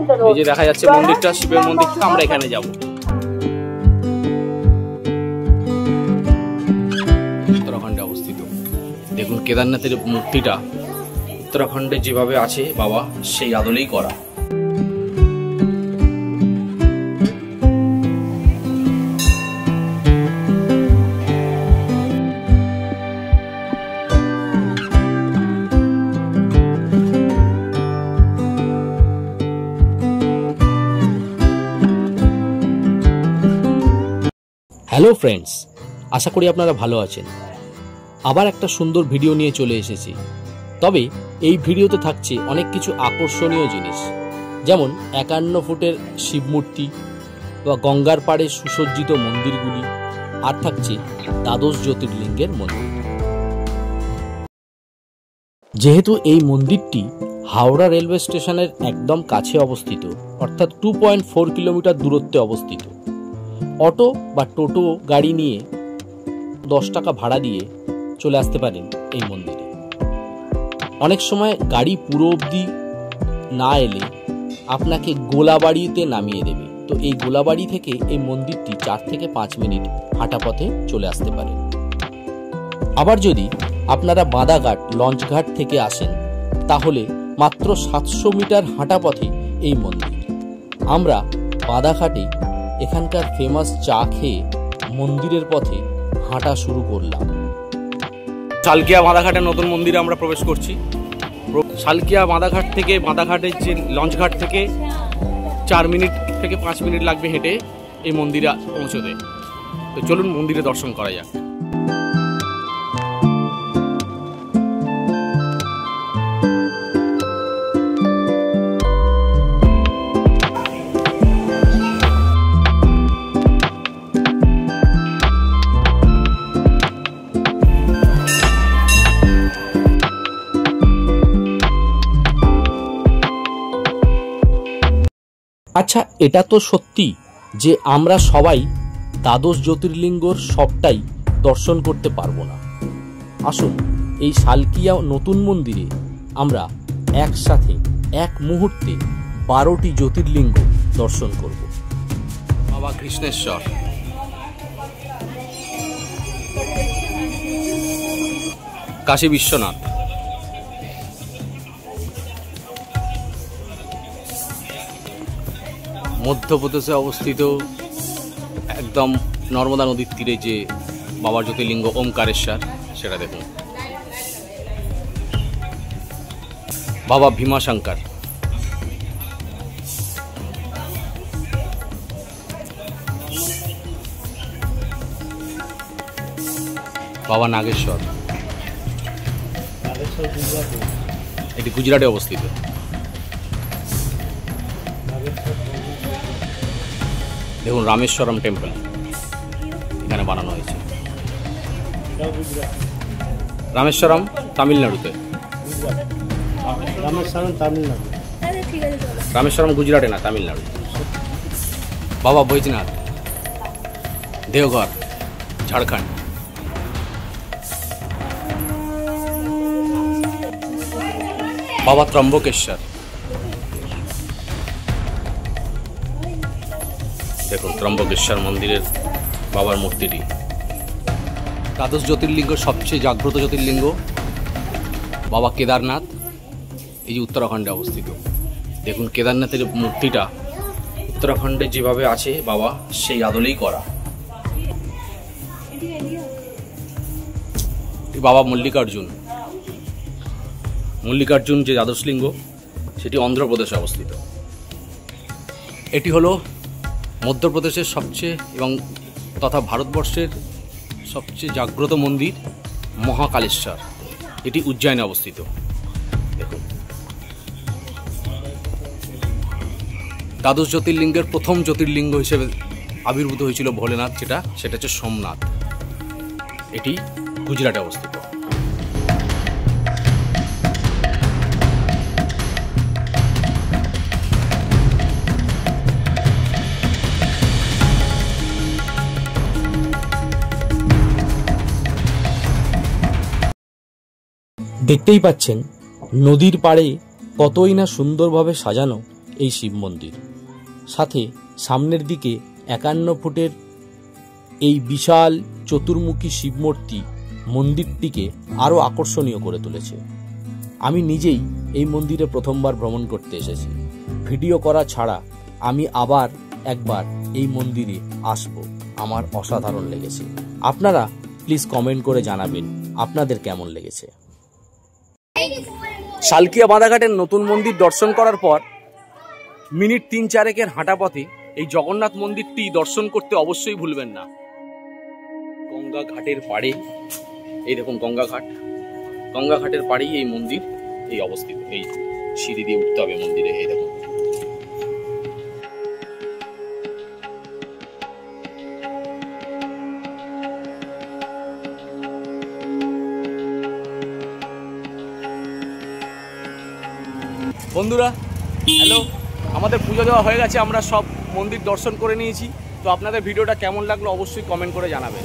এই যে দেখা যাচ্ছে মন্দিরটা, শিবের মন্দিরটা, আমরা এখানে যাব। উত্তরাখণ্ডে অবস্থিত। দেখুন কেদারনাথের মূর্তিটা উত্তরাখণ্ডে যেভাবে আছে বাবা সেই আদলেই করা। হ্যালো ফ্রেন্ডস, আশা করি আপনারা ভালো আছেন। আবার একটা সুন্দর ভিডিও নিয়ে চলে এসেছি। তবে এই ভিডিওতে থাকছে অনেক কিছু আকর্ষণীয় জিনিস, যেমন 51 ফুটের শিব মূর্তি বা গঙ্গার পাড়ে সুসজ্জিত মন্দিরগুলি, আর থাকছে দ্বাদশ জ্যোতির্লিঙ্গের মন্দির। যেহেতু এই মন্দিরটি হাওড়া রেলওয়ে স্টেশনের একদম কাছে অবস্থিত, অর্থাৎ 2.4 কিলোমিটার দূরত্বে অবস্থিত, অটো বা টোটো গাড়ি নিয়ে 10 টাকা ভাড়া দিয়ে চলে আসতে পারেন এই মন্দিরে। অনেক সময় গাড়ি পুরো অবধি না এলে আপনাকে গোলাবাড়িতে নামিয়ে দেবে। তো এই গোলাবাড়ি থেকে এই মন্দিরটি 4 থেকে 5 মিনিট হাঁটা পথে চলে আসতে পারেন। আবার যদি আপনারা বাদাঘাট লঞ্চঘাট থেকে আসেন তাহলে মাত্র 700 মিটার হাঁটা পথে এই মন্দির। আমরা বাদাঘাটে এখানকার ফেমাস চা খেয়ে মন্দিরের পথে হাঁটা শুরু করলাম। শালকিয়া বাদাঘাটের নতুন মন্দিরে আমরা প্রবেশ করছি। শালকিয়া বাদাঘাট থেকে, বাদাঘাটের যে লঞ্চঘাট থেকে 4 মিনিট থেকে 5 মিনিট লাগবে হেঁটে এই মন্দিরে পৌঁছতে। তো চলুন মন্দিরে দর্শন করা যাক। আচ্ছা, এটা তো সত্যি যে আমরা সবাই দ্বাদশ জ্যোতির্লিঙ্গর সবটাই দর্শন করতে পারবো না। আসুন এই শালকিয়া নতুন মন্দিরে আমরা একসাথে এক মুহূর্তে 12টি জ্যোতির্লিঙ্গ দর্শন করব। বাবা কৃষ্ণেশ্বর, কাশী বিশ্বনাথ, মধ্যপ্রদেশে অবস্থিত একদম নর্মদা নদীর তীরে যে বাবার জ্যোতির্লিঙ্গ ওমকারেশ্বর, সেটা দেখুন। বাবা ভীমাশঙ্কর, বাবা নাগেশ্বর, এটি গুজরাটে অবস্থিত। দেখুন রামেশ্বরম টেম্পল এখানে বানানো হয়েছে। রামেশ্বরম তামিলনাড়ুতে, রামেশ্বরম গুজরাটে না, তামিলনাড়ু। বাবা বৈজনাথ, দেওঘর, ঝাড়খণ্ড। বাবা ত্রম্বকেশ্বর, দেখুন ত্রম্বকেশ্বর মন্দিরের বাবার মূর্তিটি। দ্বাদশ জ্যোতির্লিঙ্গ সবচেয়ে জাগ্রত জ্যোতির্লিঙ্গ বাবা কেদারনাথ, এই যে উত্তরাখণ্ডে অবস্থিত। দেখুন কেদারনাথের মূর্তিটা উত্তরাখণ্ডে যেভাবে আছে বাবা সেই আদলেই করা। বাবা মল্লিকার্জুন, মল্লিকার্জুন যে দ্বাদশ লিঙ্গ সেটি অন্ধ্রপ্রদেশে অবস্থিত। এটি হলো মধ্যপ্রদেশের সবচেয়ে এবং তথা ভারতবর্ষের সবচেয়ে জাগ্রত মন্দির মহাকালেশ্বর, এটি উজ্জয়নে অবস্থিত। দেখুন দ্বাদশ জ্যোতির্লিঙ্গের প্রথম জ্যোতির্লিঙ্গ হিসেবে আবির্ভূত হয়েছিল ভোলেনাথ, সেটা হচ্ছে সোমনাথ, এটি গুজরাটে অবস্থিত। দেখতেই পাচ্ছেন নদীর পাড়ে কতই না সুন্দরভাবে সাজানো এই শিব মন্দির। সাথে সামনের দিকে 51 ফুটের এই বিশাল চতুর্মুখী শিবমূর্তি মন্দিরটিকে আরও আকর্ষণীয় করে তুলেছে। আমি নিজেই এই মন্দিরে প্রথমবার ভ্রমণ করতে এসেছি। ভিডিও করা ছাড়া আমি আবার একবার এই মন্দিরে আসব। আমার অসাধারণ লেগেছে। আপনারা প্লিজ কমেন্ট করে জানাবেন আপনাদের কেমন লেগেছে। শালকিয়া বাঁধাঘাটের নতুন মন্দির দর্শন করার পর মিনিট 3-4 হাঁটা পথে এই জগন্নাথ মন্দিরটি দর্শন করতে অবশ্যই ভুলবেন না। গঙ্গা ঘাটের পাড়ে, এই দেখুন গঙ্গা ঘাটের পাড়েই এই মন্দির এই অবস্থিত। এই সিঁড়ি দিয়ে উঠতে হবে মন্দিরে। এই দেখুন বন্ধুরা, হ্যালো, আমাদের পুজো দেওয়া হয়ে গেছে, আমরা সব মন্দির দর্শন করে নিয়েছি। তো আপনাদের ভিডিওটা কেমন লাগলো অবশ্যই কমেন্ট করে জানাবেন।